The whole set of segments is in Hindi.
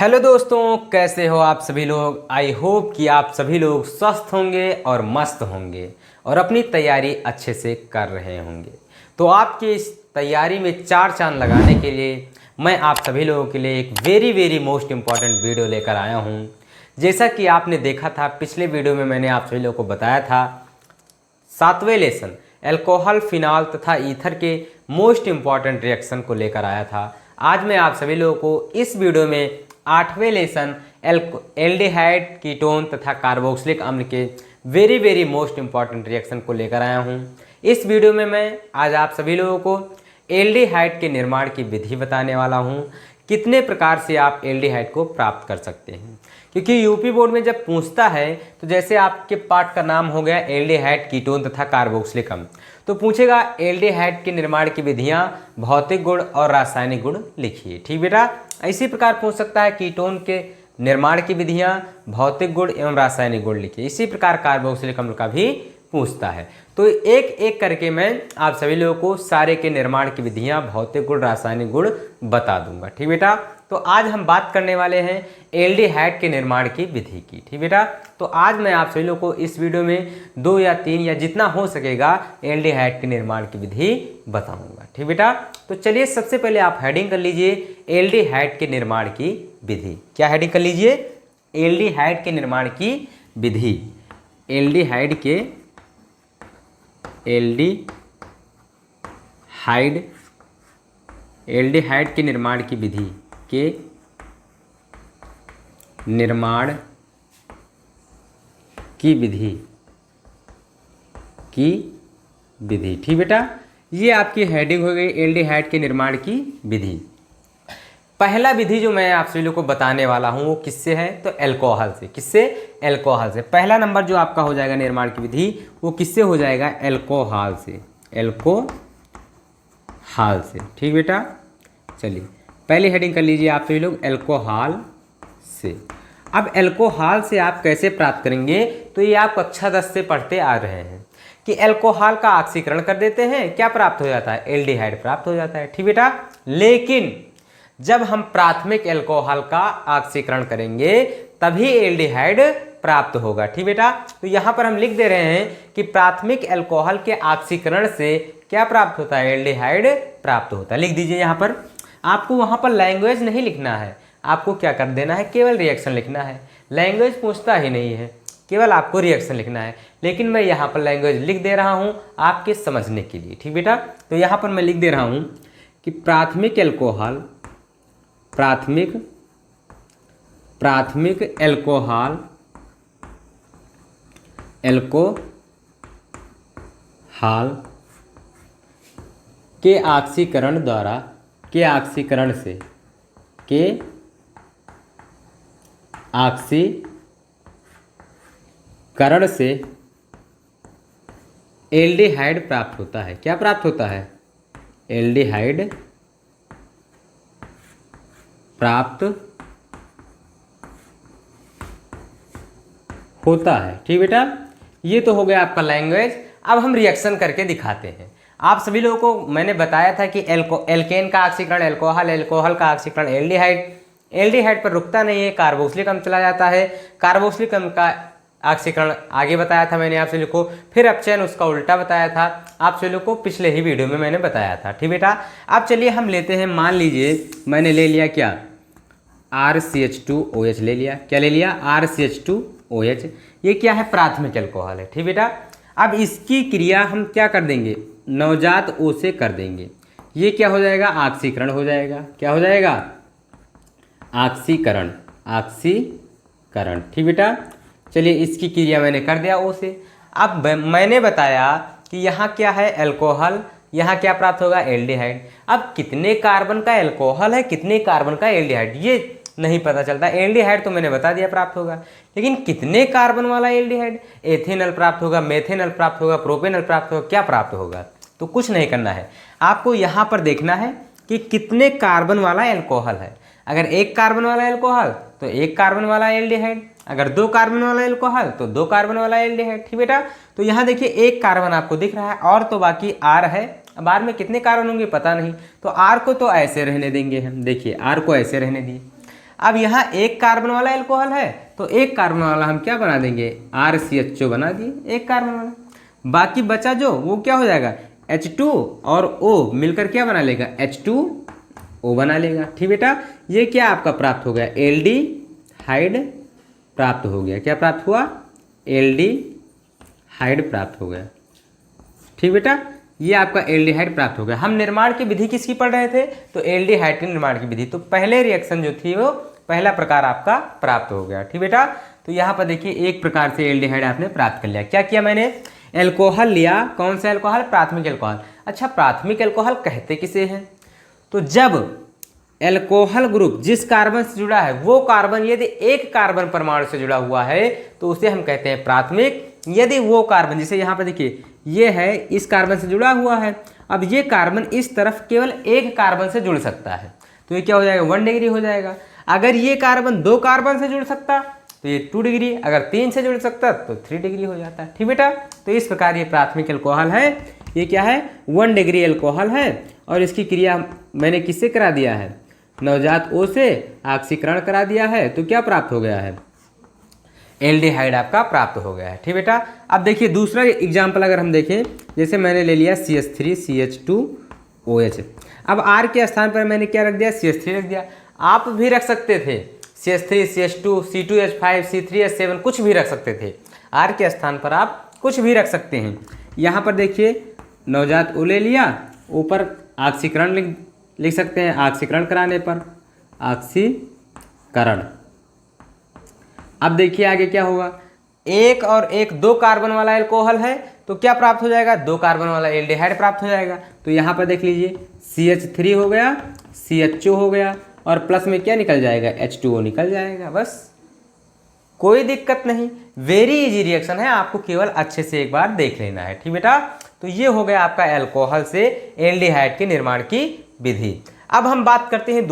हेलो दोस्तों, कैसे हो आप सभी लोग। आई होप कि आप सभी लोग स्वस्थ होंगे और मस्त होंगे और अपनी तैयारी अच्छे से कर रहे होंगे। तो आपकी इस तैयारी में चार चांद लगाने के लिए मैं आप सभी लोगों के लिए एक वेरी मोस्ट इम्पॉर्टेंट वीडियो लेकर आया हूँ। जैसा कि आपने देखा था, पिछले वीडियो में मैंने आप सभी लोगों को बताया था 7वें लेसन अल्कोहल, फिनॉल तथा ईथर के मोस्ट इम्पॉर्टेंट रिएक्शन को लेकर आया था। आज मैं आप सभी लोगों को इस वीडियो में 8वें लेसन एल्डिहाइड, कीटोन तथा कार्बोक्सिलिक अम्ल के वेरी मोस्ट इम्पॉर्टेंट रिएक्शन को लेकर आया हूँ। इस वीडियो में मैं आज आप सभी लोगों को एल्डिहाइड के निर्माण की विधि बताने वाला हूँ, कितने प्रकार से आप एल्डिहाइड को प्राप्त कर सकते हैं। क्योंकि यूपी बोर्ड में जब पूछता है तो जैसे आपके पाठ का नाम हो गया एल्डिहाइड, कीटोन तथा कार्बोक्सिलिक अम्ल, तो पूछेगा एल्डिहाइड के निर्माण की विधियां, भौतिक गुण और रासायनिक गुण लिखिए। ठीक बेटा, इसी प्रकार पूछ सकता है कीटोन के निर्माण की विधियां, भौतिक गुण एवं रासायनिक गुण लिखिए। इसी प्रकार कार्बोक्सिलिक अम्ल का भी पूछता है। तो एक एक करके मैं आप सभी लोगों को सारे के निर्माण की विधियां, भौतिक गुण, रासायनिक गुण बता दूंगा। ठीक बेटा, तो आज हम बात करने वाले हैं एल्डिहाइड के निर्माण की विधि की। ठीक बेटा, तो आज मैं आप सभी लोगों को इस वीडियो में 2 या 3 या जितना हो सकेगा एल्डिहाइड के निर्माण की विधि बताऊंगा। ठीक बेटा, तो चलिए सबसे पहले आप हेडिंग कर लीजिए एल्डिहाइड के निर्माण की विधि। क्या हेडिंग कर लीजिए? एल्डिहाइड के निर्माण की विधि। एल्डिहाइड के निर्माण की विधि के निर्माण की विधि। ठीक बेटा, ये आपकी हेडिंग हो गई एल्डिहाइड के निर्माण की विधि। पहला विधि जो मैं आप सभी लोग को बताने वाला हूँ वो किससे है? तो अल्कोहल से। किससे? अल्कोहल से। पहला नंबर जो आपका हो जाएगा निर्माण की विधि वो किससे हो जाएगा? अल्कोहल से। अल्कोहल से। ठीक बेटा, चलिए पहली हेडिंग कर लीजिए आप सभी लोग अल्कोहल से। अब अल्कोहल से आप कैसे प्राप्त करेंगे? तो ये आप कक्षा 10 से पढ़ते आ रहे हैं कि अल्कोहल का ऑक्सीकरण कर देते हैं, क्या प्राप्त हो जाता है? एल्डिहाइड प्राप्त हो जाता है। ठीक बेटा, लेकिन जब हम प्राथमिक अल्कोहल का ऑक्सीकरण करेंगे तभी एल्डिहाइड प्राप्त होगा। ठीक बेटा, तो यहाँ पर हम लिख दे रहे हैं कि प्राथमिक अल्कोहल के ऑक्सीकरण से क्या प्राप्त होता है? एल्डिहाइड प्राप्त होता है। लिख दीजिए यहाँ पर। आपको वहाँ पर लैंग्वेज नहीं लिखना है, आपको क्या कर देना है? केवल रिएक्शन लिखना है। लैंग्वेज पूछता ही नहीं है, केवल आपको रिएक्शन लिखना है। लेकिन मैं यहाँ पर लैंग्वेज लिख दे रहा हूँ आपके समझने के लिए। ठीक बेटा, तो यहाँ पर मैं लिख दे रहा हूँ कि प्राथमिक अल्कोहल के ऑक्सीकरण से एल्डिहाइड प्राप्त होता है। क्या प्राप्त होता है? एल्डिहाइड प्राप्त होता है। ठीक बेटा, ये तो हो गया आपका लैंग्वेज। अब हम रिएक्शन करके दिखाते हैं। आप सभी लोगों को मैंने बताया था कि एल्केन का ऑक्सीकरण अल्कोहल का ऑक्सीकरण एल्डिहाइड पर रुकता नहीं है, कार्बोक्सिलिक अम्ल चला जाता है। कार्बोक्सिलिक अम्ल का ऑक्सीकरण आगे बताया था मैंने आप सभी को। फिर अपचयन उसका उल्टा बताया था आप सभी लोग को, पिछले ही वीडियो में मैंने बताया था। ठीक बेटा, अब चलिए हम लेते हैं, मान लीजिए मैंने ले लिया क्या? RCH2OH ले लिया। क्या ले लिया? RCH2OH। ये क्या है? प्राथमिक अल्कोहल है। ठीक बेटा, अब इसकी क्रिया हम क्या कर देंगे? नवजात O से कर देंगे। ये क्या हो जाएगा? ऑक्सीकरण हो जाएगा। क्या हो जाएगा? ऑक्सीकरण। ठीक बेटा, चलिए इसकी क्रिया मैंने कर दिया O से। अब मैंने बताया कि यहाँ क्या है? अल्कोहल, यहाँ क्या प्राप्त होगा? एल्डिहाइड। अब कितने कार्बन का अल्कोहल है, कितने कार्बन का एल्डिहाइड, ये नहीं पता चलता। एल्डिहाइड तो मैंने बता दिया प्राप्त होगा, लेकिन कितने कार्बन वाला एल्डिहाइड? एथेनॉल प्राप्त होगा, मेथेनॉल प्राप्त होगा, प्रोपेनॉल प्राप्त होगा, क्या प्राप्त होगा? तो कुछ नहीं करना है, आपको यहाँ पर देखना है कि कितने कार्बन वाला अल्कोहल है। अगर 1 कार्बन वाला अल्कोहल तो 1 कार्बन वाला एल्डिहाइड, अगर 2 कार्बन वाला अल्कोहल तो 2 कार्बन वाला एल्डिहाइड। ठीक बेटा, तो यहाँ देखिए 1 कार्बन आपको दिख रहा है और तो बाकी R है। अब R में कितने कार्बन होंगे पता नहीं, तो R को तो ऐसे रहने देंगे हम। देखिए R को ऐसे रहने दिए। अब यहाँ एक कार्बन वाला एल्कोहल है तो एक कार्बन वाला हम क्या बना देंगे, RCHO बना दिए एक कार्बन वाला। बाकी बचा जो वो क्या हो जाएगा, H2 और O मिलकर क्या बना लेगा, H2O बना लेगा। ठीक बेटा, ये क्या आपका प्राप्त हो गया, एल्डिहाइड प्राप्त हो गया। क्या प्राप्त हुआ, एल्डिहाइड प्राप्त हो गया। ठीक बेटा, ये आपका एल्डिहाइड प्राप्त हो गया। हम निर्माण की विधि किसकी पढ़ रहे थे, तो एल्डिहाइड के निर्माण की विधि। तो पहले रिएक्शन जो थी वो पहला प्रकार आपका प्राप्त हो गया। ठीक बेटा, तो यहाँ पर देखिए एक प्रकार से एल्डिहाइड आपने प्राप्त कर लिया। क्या किया मैंने, एल्कोहल लिया, कौन सा एल्कोहल, प्राथमिक एल्कोहल। अच्छा, प्राथमिक एल्कोहल कहते किसे हैं, तो जब एल्कोहल ग्रुप जिस कार्बन से जुड़ा है वो कार्बन यदि एक कार्बन परमाणु से जुड़ा हुआ है तो उसे हम कहते हैं प्राथमिक। यदि वो कार्बन, जैसे यहाँ पर देखिए ये है इस कार्बन से जुड़ा हुआ है, अब ये कार्बन इस तरफ केवल एक कार्बन से जुड़ सकता है तो ये क्या हो जाएगा, 1 डिग्री हो जाएगा। अगर ये कार्बन 2 कार्बन से जुड़ सकता तो ये 2 डिग्री, अगर 3 से जुड़ सकता तो 3 डिग्री हो जाता है। ठीक बेटा, तो इस प्रकार ये प्राथमिक एल्कोहल है। ये क्या है, 1 डिग्री एल्कोहल है और इसकी क्रिया मैंने किससे करा दिया है, नवजात O से ऑक्सीकरण करा दिया है तो क्या प्राप्त हो गया है, एल्डिहाइड आपका प्राप्त हो गया है। ठीक बेटा, अब देखिए दूसरा एग्जाम्पल अगर हम देखें, जैसे मैंने ले लिया CH3CH2OH। अब R के स्थान पर मैंने क्या रख दिया, CH3 रख दिया। आप भी रख सकते थे CH3 CH2 C2H5 C3H7 कुछ भी रख सकते थे। R के स्थान पर आप कुछ भी रख सकते हैं। यहाँ पर देखिए नवजात O ले लिया, ऊपर ऑक्सीकरण लिख सकते हैं, ऑक्सीकरण कराने पर ऑक्सीकरण। अब देखिए आगे क्या होगा, एक और एक 2 कार्बन वाला एल्कोहल है तो क्या प्राप्त हो जाएगा, 2 कार्बन वाला एल्डिहाइड प्राप्त हो जाएगा। तो यहाँ पर देख लीजिए CH3 हो गया, CHO हो गया और प्लस में क्या निकल जाएगा, H2O निकल जाएगा। बस कोई दिक्कत नहीं, वेरी इजी रिएक्शन है, आपको केवल अच्छे से एक बार देख लेना है। ठीक बेटा, तो ये हो गया आपका एल्कोहल से एल्डिहाइड के निर्माण की विधि। अब हम बात करते हैं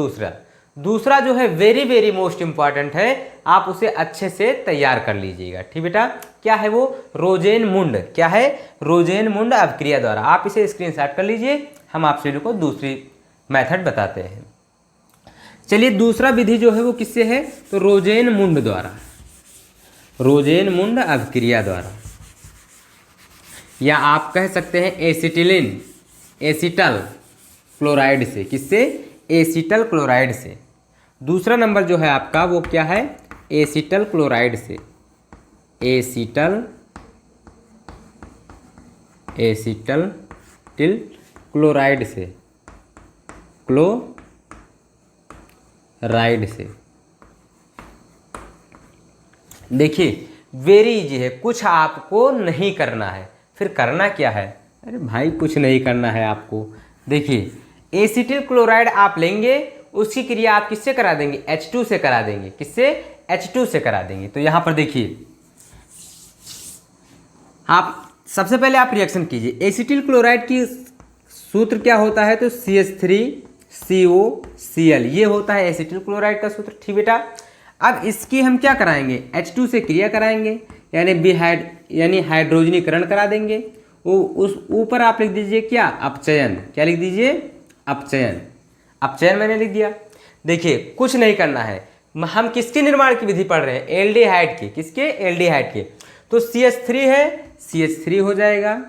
दूसरा जो है वेरी वेरी मोस्ट इंपॉर्टेंट है, आप उसे अच्छे से तैयार कर लीजिएगा। ठीक बेटा, क्या है वो, रोजेनमुंड। क्या है, रोजेनमुंड अभिक्रिया द्वारा। आप इसे स्क्रीनशॉट कर लीजिए, हम आप सभी को दूसरी मेथड बताते हैं। चलिए दूसरा विधि जो है वो किससे है, तो रोजेनमुंड द्वारा, रोजेनमुंड अभिक्रिया द्वारा, या आप कह सकते हैं एसिटिलीन एसिटल क्लोराइड से। किससे, एसिटल क्लोराइड से। दूसरा नंबर जो है आपका वो क्या है, एसिटल क्लोराइड से, एसिटल क्लोराइड से, क्लोराइड से। देखिए वेरी इजी है, कुछ आपको नहीं करना है। फिर करना क्या है, अरे भाई कुछ नहीं करना है आपको। देखिए एसिटिल क्लोराइड आप लेंगे, उसकी क्रिया आप किससे करा देंगे, H2 से करा देंगे। किससे, H2 से करा देंगे। तो यहाँ पर देखिए आप सबसे पहले आप रिएक्शन कीजिए। एसिटिल क्लोराइड की सूत्र क्या होता है, तो CH3COCl, ये होता है एसिटिल क्लोराइड का सूत्र। ठीक बेटा, अब इसकी हम क्या कराएंगे, H2 से क्रिया कराएंगे, यानी हाइड्रोजनीकरण करा देंगे। वो उस ऊपर आप लिख दीजिए क्या, अपचयन। क्या लिख दीजिए, अपचयन। अपचयन मैंने लिख दिया। देखिए कुछ नहीं करना है, हम किसके निर्माण की विधि पढ़ रहे हैं, एल्डिहाइड की। किसके, एल्डिहाइड के। तो CH3 है, CH3 हो जाएगा।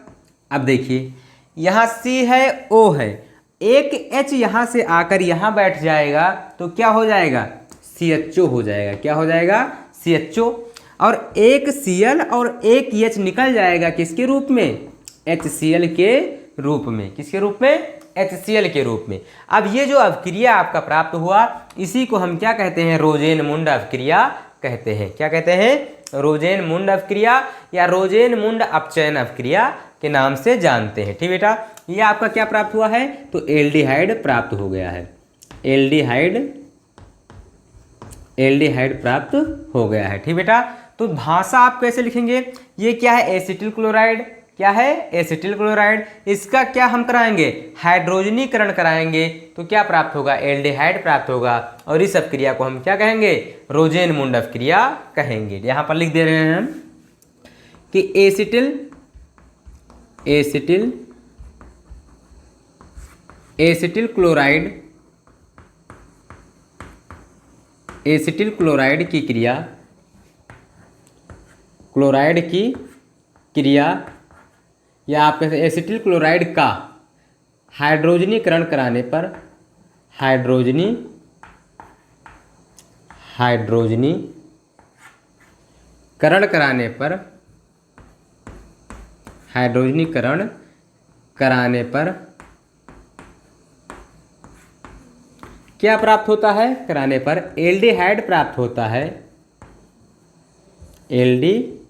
अब देखिए यहाँ C है, O है, एक H यहाँ से आकर यहाँ बैठ जाएगा तो क्या हो जाएगा, CHO हो जाएगा। क्या हो जाएगा, CHO। और एक Cl और एक H निकल जाएगा किसके रूप में, HCl के रूप में। किसके रूप में, HCl के रूप में। अब ये जो अभिक्रिया आपका प्राप्त हुआ, इसी को हम क्या कहते हैं, रोजेनमुंड अभिक्रिया कहते हैं। क्या कहते हैं, रोजेनमुंड अभिक्रिया या रोजेनमुंड अपचयन अभिक्रिया के नाम से जानते हैं। ठीक बेटा, ये आपका क्या प्राप्त हुआ है, तो एल्डिहाइड प्राप्त हो गया है। एल्डिहाइड प्राप्त हो गया है। ठीक बेटा, तो भाषा आप कैसे लिखेंगे, ये क्या है, एसिटिल क्लोराइड। क्या है, एसिटिल क्लोराइड। इसका क्या हम कराएंगे, हाइड्रोजनीकरण कराएंगे तो क्या प्राप्त होगा, एल्डिहाइड प्राप्त होगा। और इस अभिक्रिया को हम क्या कहेंगे, रोजेनमुंड अभिक्रिया कहेंगे। यहाँ पर लिख दे रहे हैं हम कि एसिटिल क्लोराइड एसिटिल क्लोराइड की क्रिया, क्लोराइड की क्रिया या आप कहते हैं एसिटिल क्लोराइड का हाइड्रोजनीकरण कराने पर, हाइड्रोजनीकरण कराने पर क्या प्राप्त होता है? कराने पर एल्डिहाइड प्राप्त होता है। एल्डिहाइड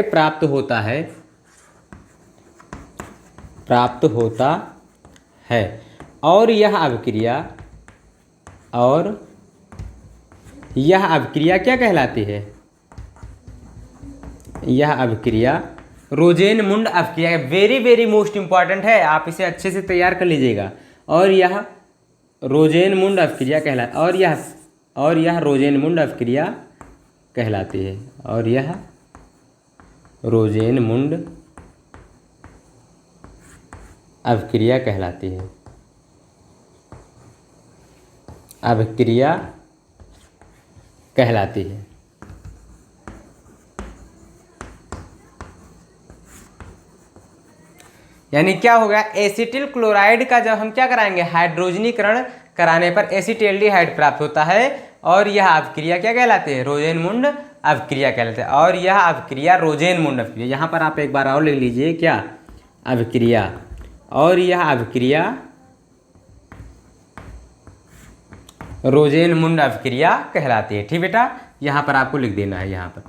प्राप्त होता है और यह अभिक्रिया क्या कहलाती है? यह अभिक्रिया रोजेनमुंड अभिक्रिया, वेरी वेरी मोस्ट इंपॉर्टेंट है, आप इसे अच्छे से तैयार कर लीजिएगा। और यह रोजेनमुंड अभिक्रिया कहलाती, और यह रोजेनमुंड अभिक्रिया कहलाती है, और यह रोजेनमुंड अभिक्रिया कहलाती है, अभिक्रिया कहलाती है। यानी क्या हो गया? एसिटिल क्लोराइड का जब हम क्या कराएंगे, हाइड्रोजनीकरण कराने पर एसिटिल्डिहाइड प्राप्त होता है और यह अभिक्रिया क्या कहलाती है? रोजेनमुंड अभिक्रिया कहलाती है। और यह अभिक्रिया रोजेनमुंड अभिक्रिया, यहाँ पर आप एक बार और लिख लीजिए क्या? अभिक्रिया। और यह अभिक्रिया रोजेनमुंड अभिक्रिया कहलाती है। ठीक बेटा, यहाँ पर आपको लिख देना है यहाँ पर।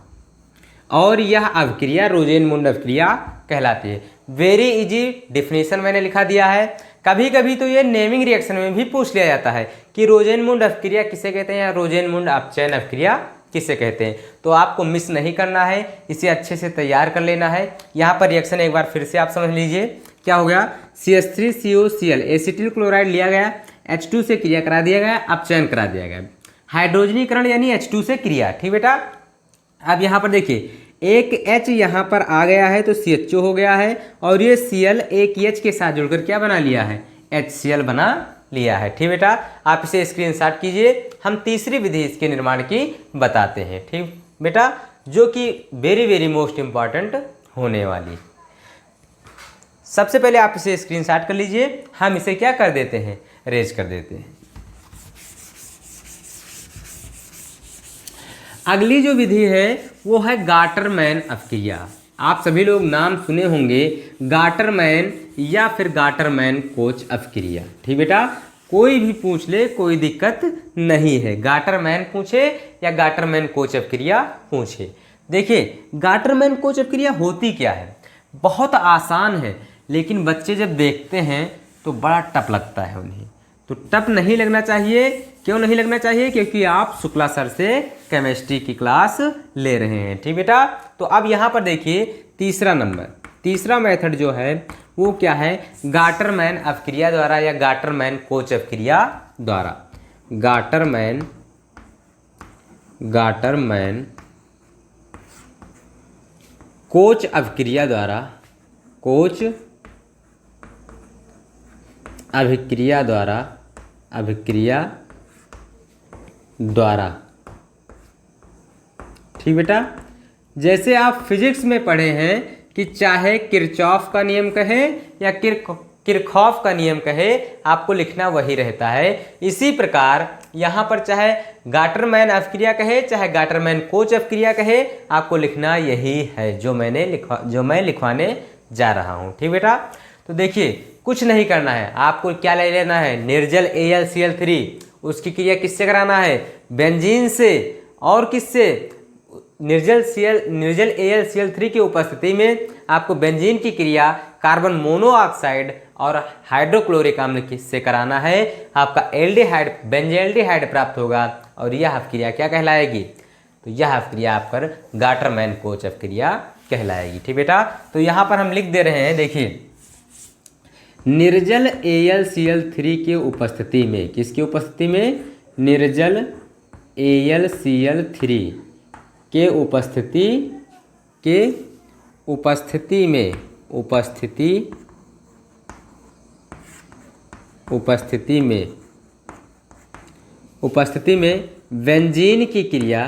और यह अभिक्रिया रोजेनमुंड अभिक्रिया कहलाती है। वेरी इजी डिफिनेशन मैंने लिखा दिया है। कभी कभी तो ये नेमिंग रिएक्शन में भी पूछ लिया जाता है कि रोजेनमुंड अभिक्रिया किसे कहते हैं या रोजेनमुंड अपचयन अभिक्रिया किसे कहते हैं। तो आपको मिस नहीं करना है, इसे अच्छे से तैयार कर लेना है। यहाँ पर रिएक्शन एक बार फिर से आप समझ लीजिए। क्या हो गया? CH3COCl एसिटिल क्लोराइड लिया गया, H2 से क्रिया करा दिया गया, अपचयन करा दिया गया। हाइड्रोजनीकरण यानी H2 से क्रिया। ठीक बेटा, अब यहाँ पर देखिए एक H यहाँ पर आ गया है तो CHO हो गया है और ये Cl एक H के साथ जुड़कर क्या बना लिया है? HCl बना लिया है। ठीक बेटा, आप इसे स्क्रीनशॉट कीजिए। हम तीसरी विधि इसके निर्माण की बताते हैं। ठीक बेटा, जो कि वेरी वेरी मोस्ट इम्पॉर्टेंट होने वाली। सबसे पहले आप इसे स्क्रीनशॉट कर लीजिए। हम इसे क्या कर देते हैं? रेज कर देते हैं। अगली जो विधि है वो है गाटरमैन अभिक्रिया। आप सभी लोग नाम सुने होंगे गाटरमैन या फिर गाटरमैन कोच अभिक्रिया। ठीक बेटा, कोई भी पूछ ले कोई दिक्कत नहीं है, गाटरमैन पूछे या गाटरमैन कोच अभिक्रिया पूछे। देखिए गाटरमैन कोच अभिक्रिया होती क्या है? बहुत आसान है, लेकिन बच्चे जब देखते हैं तो बड़ा टफ लगता है उन्हें। तो टफ नहीं लगना चाहिए। क्यों नहीं लगना चाहिए? क्योंकि आप शुक्ला सर से केमिस्ट्री की क्लास ले रहे हैं। ठीक बेटा, तो अब यहाँ पर देखिए तीसरा मेथड जो है वो क्या है? गाटरमैन अभिक्रिया द्वारा या गाटरमैन कोच अभिक्रिया द्वारा। गाटरमैन कोच अभिक्रिया द्वारा, कोच अभिक्रिया द्वारा। ठीक बेटा, जैसे आप फिजिक्स में पढ़े हैं कि चाहे किरचॉफ का नियम कहे या किरखॉफ का नियम कहे, आपको लिखना वही रहता है। इसी प्रकार यहाँ पर चाहे गाटरमैन अभिक्रिया कहे चाहे गाटरमैन कोच अभिक्रिया कहे, आपको लिखना यही है जो मैं लिखवाने जा रहा हूँ। ठीक बेटा, तो देखिए कुछ नहीं करना है, आपको क्या ले लेना है? निर्जल AlCl3, उसकी क्रिया किससे कराना है? बेंजीन से। और किससे? निर्जल AlCl3 की उपस्थिति में आपको बेंजीन की क्रिया कार्बन मोनोऑक्साइड और हाइड्रोक्लोरिक अम्ल से कराना है। आपका एल्डिहाइड बेंजेल्डिहाइड प्राप्त होगा और यह अभिक्रिया क्या कहलाएगी? तो यह अभिक्रिया आपका गाटरमैन कोच अभिक्रिया कहलाएगी। ठीक बेटा, तो यहाँ पर हम लिख दे रहे हैं, देखिए निर्जल AlCl3 के उपस्थिति में, किसकी उपस्थिति में? निर्जल AlCl3 के उपस्थिति में बेंजीन की क्रिया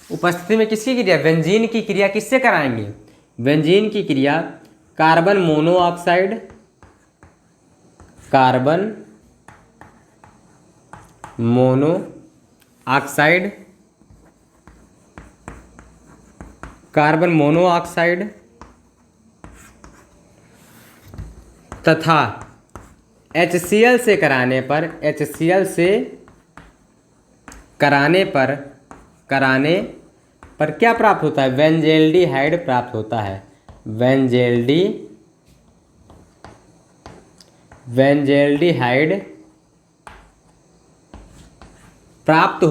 उपस्थिति में किसकी क्रिया? बेंजीन की क्रिया किससे कराएंगे? बेंजीन की क्रिया कार्बन मोनोऑक्साइड तथा HCl से कराने पर क्या प्राप्त होता है? बेंजल्डिहाइड प्राप्त होता है। बेंजल्डिहाइड प्राप्त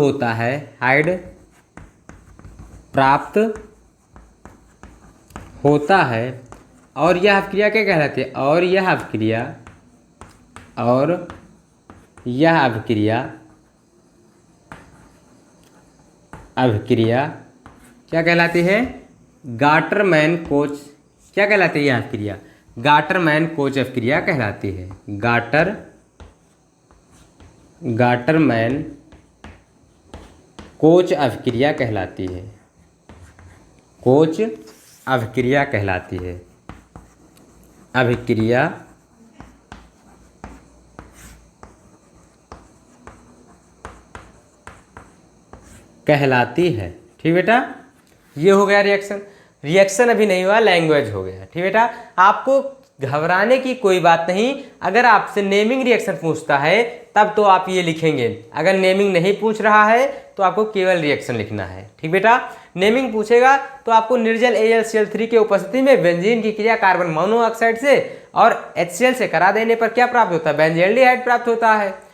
होता है, और यह अभिक्रिया क्या कहलाती है? और यह अभिक्रिया क्या कहलाती है? गाटरमैन-कोच क्या कहलाती है? यह अभिक्रिया गाटरमैन-कोच अभिक्रिया कहलाती है। गाटरमैन-कोच अभिक्रिया कहलाती है। अभिक्रिया कहलाती है। ठीक बेटा, ये हो गया रिएक्शन अभी नहीं हुआ, लैंग्वेज हो गया। ठीक बेटा, आपको घबराने की कोई बात नहीं। अगर आपसे नेमिंग रिएक्शन पूछता है तब तो आप ये लिखेंगे, अगर नेमिंग नहीं पूछ रहा है तो आपको केवल रिएक्शन लिखना है। ठीक बेटा, नेमिंग पूछेगा तो आपको निर्जल AlCl3 के उपस्थिति में बेंजीन की क्रिया कार्बन मोनोऑक्साइड से और HCl से करा देने पर क्या प्राप्त होता है? बेंजल्डिहाइड प्राप्त होता है।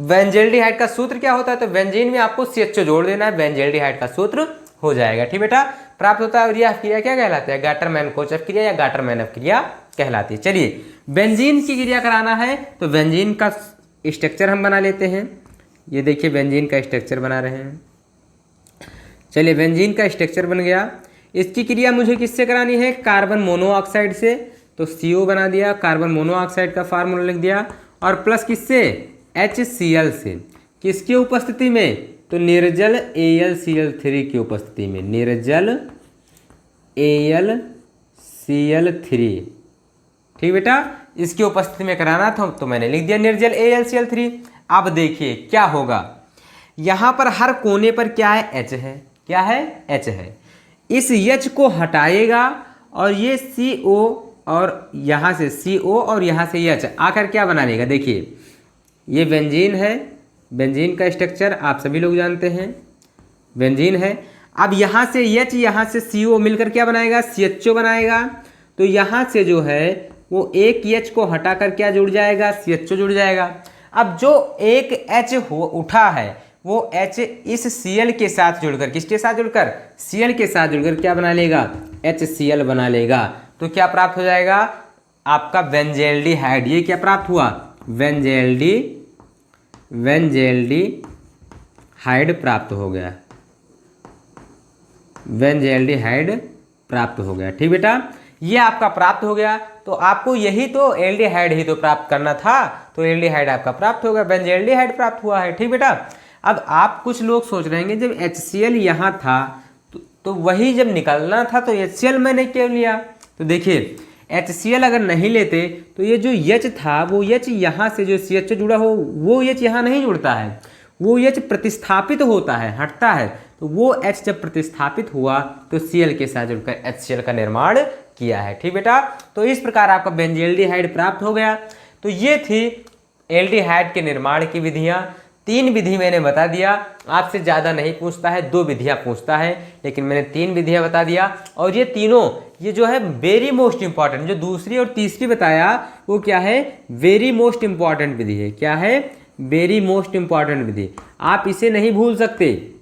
बेंजल्डिहाइड का सूत्र क्या होता है? तो बेंजीन में आपको CHO जोड़ देना है, बेंजल्डिहाइड का सूत्र हो जाएगा। ठीक बेटा, प्राप्त होता है। और यह क्रिया क्या कहलाती है? गाटरमैन-कोच क्रिया या गाटरमैन क्रिया कहलाती है। चलिए, बेंजीन की क्रिया कराना है तो बेंजीन का स्ट्रक्चर हम बना लेते हैं। ये देखिए, बेंजीन का स्ट्रक्चर बना रहे हैं। चलिए, बेंजीन का स्ट्रक्चर बन गया। इसकी क्रिया मुझे किससे करानी है? कार्बन मोनोऑक्साइड से, तो CO बना दिया, कार्बन मोनोऑक्साइड का फार्मूला लिख दिया, और प्लस किससे? HCl से। किसकी उपस्थिति में? तो निर्जल AlCl3 की उपस्थिति में, निर्जल AlCl3। ठीक बेटा, इसकी उपस्थिति में कराना था तो मैंने लिख दिया निर्जल AlCl3। अब देखिए क्या होगा, यहाँ पर हर कोने पर क्या है? H है। क्या है? H है। इस H को हटाएगा और ये CO और यहाँ से CO और यहाँ से H आकर क्या बना लेगा? देखिए, ये बेंजीन है, बेंजीन का स्ट्रक्चर आप सभी लोग जानते हैं, बेंजीन है। अब यहाँ से H, यहाँ से CO मिलकर क्या बनाएगा? CHO बनाएगा। तो यहाँ से जो है वो एक H को हटाकर क्या जुड़ जाएगा? CHO जुड़ जाएगा। अब जो एक H उठा है वो H इस Cl के साथ जुड़कर, किसके साथ जुड़कर? Cl के साथ जुड़कर क्या बना लेगा? HCl बना लेगा। तो क्या प्राप्त हो जाएगा? आपका बेंजल्डिहाइड। ये क्या प्राप्त हुआ? बेंजल्डिहाइड प्राप्त हो गया। बेंजल्डिहाइड प्राप्त हो गया। ठीक बेटा, ये आपका प्राप्त हो गया। तो आपको यही तो एल्डिहाइड ही तो प्राप्त करना था, तो एल्डिहाइड आपका प्राप्त हो गया, बेंजल्डिहाइड प्राप्त हुआ है। ठीक बेटा, अब आप कुछ लोग सोच रहे हैं जब HCl यहाँ था तो वही जब निकलना था तो HCl मैंने क्यों लिया? तो देखिए, HCl अगर नहीं लेते तो ये जो H था वो H यहाँ से जो CHO जुड़ा हो वो H यहाँ नहीं जुड़ता है, वो H प्रतिस्थापित होता है, हटता है। तो वो H जब प्रतिस्थापित हुआ तो Cl के साथ जुड़कर HCl का निर्माण किया है। ठीक बेटा, तो इस प्रकार आपका बेंजल्डिहाइड प्राप्त हो गया। तो ये थी एल्डिहाइड के निर्माण की विधियाँ। 3 विधि मैंने बता दिया, आपसे ज़्यादा नहीं पूछता है, 2 विधियाँ पूछता है, लेकिन मैंने 3 विधियाँ बता दिया। और ये तीनों, ये जो है वेरी मोस्ट इंपॉर्टेंट, जो दूसरी और तीसरी बताया वो क्या है? वेरी मोस्ट इंपॉर्टेंट विधि है। क्या है? वेरी मोस्ट इंपॉर्टेंट विधि। आप इसे नहीं भूल सकते,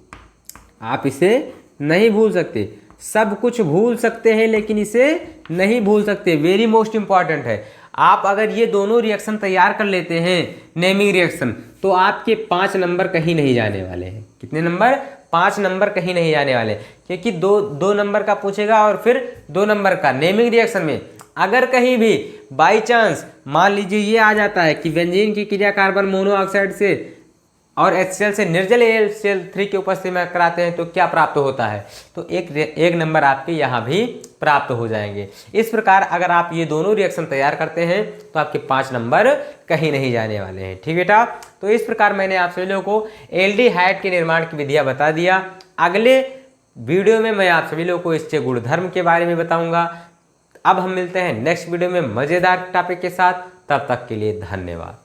आप इसे नहीं भूल सकते। सब कुछ भूल सकते हैं लेकिन इसे नहीं भूल सकते। वेरी मोस्ट इंपॉर्टेंट है। आप अगर ये दोनों रिएक्शन तैयार कर लेते हैं नेमिंग रिएक्शन, तो आपके 5 नंबर कहीं नहीं जाने वाले हैं। कितने नंबर? 5 नंबर कहीं नहीं जाने वाले, क्योंकि दो नंबर का पूछेगा और फिर 2 नंबर का। नेमिंग रिएक्शन में अगर कहीं भी बाई चांस मान लीजिए ये आ जाता है कि बेंजीन की क्रिया कार्बन मोनोऑक्साइड से और HCl से निर्जल AlCl3 की उपस्थिति में कराते हैं तो क्या प्राप्त होता है? तो एक नंबर आपके यहाँ भी प्राप्त हो जाएंगे। इस प्रकार अगर आप ये दोनों रिएक्शन तैयार करते हैं तो आपके 5 नंबर कहीं नहीं जाने वाले हैं। ठीक बेटा, तो इस प्रकार मैंने आप सभी लोगों को एल्डिहाइड के निर्माण की विधियाँ बता दिया। अगले वीडियो में मैं आप सभी लोगों को इसके गुणधर्म के बारे में बताऊँगा। अब हम मिलते हैं नेक्स्ट वीडियो में मज़ेदार टॉपिक के साथ। तब तक के लिए धन्यवाद।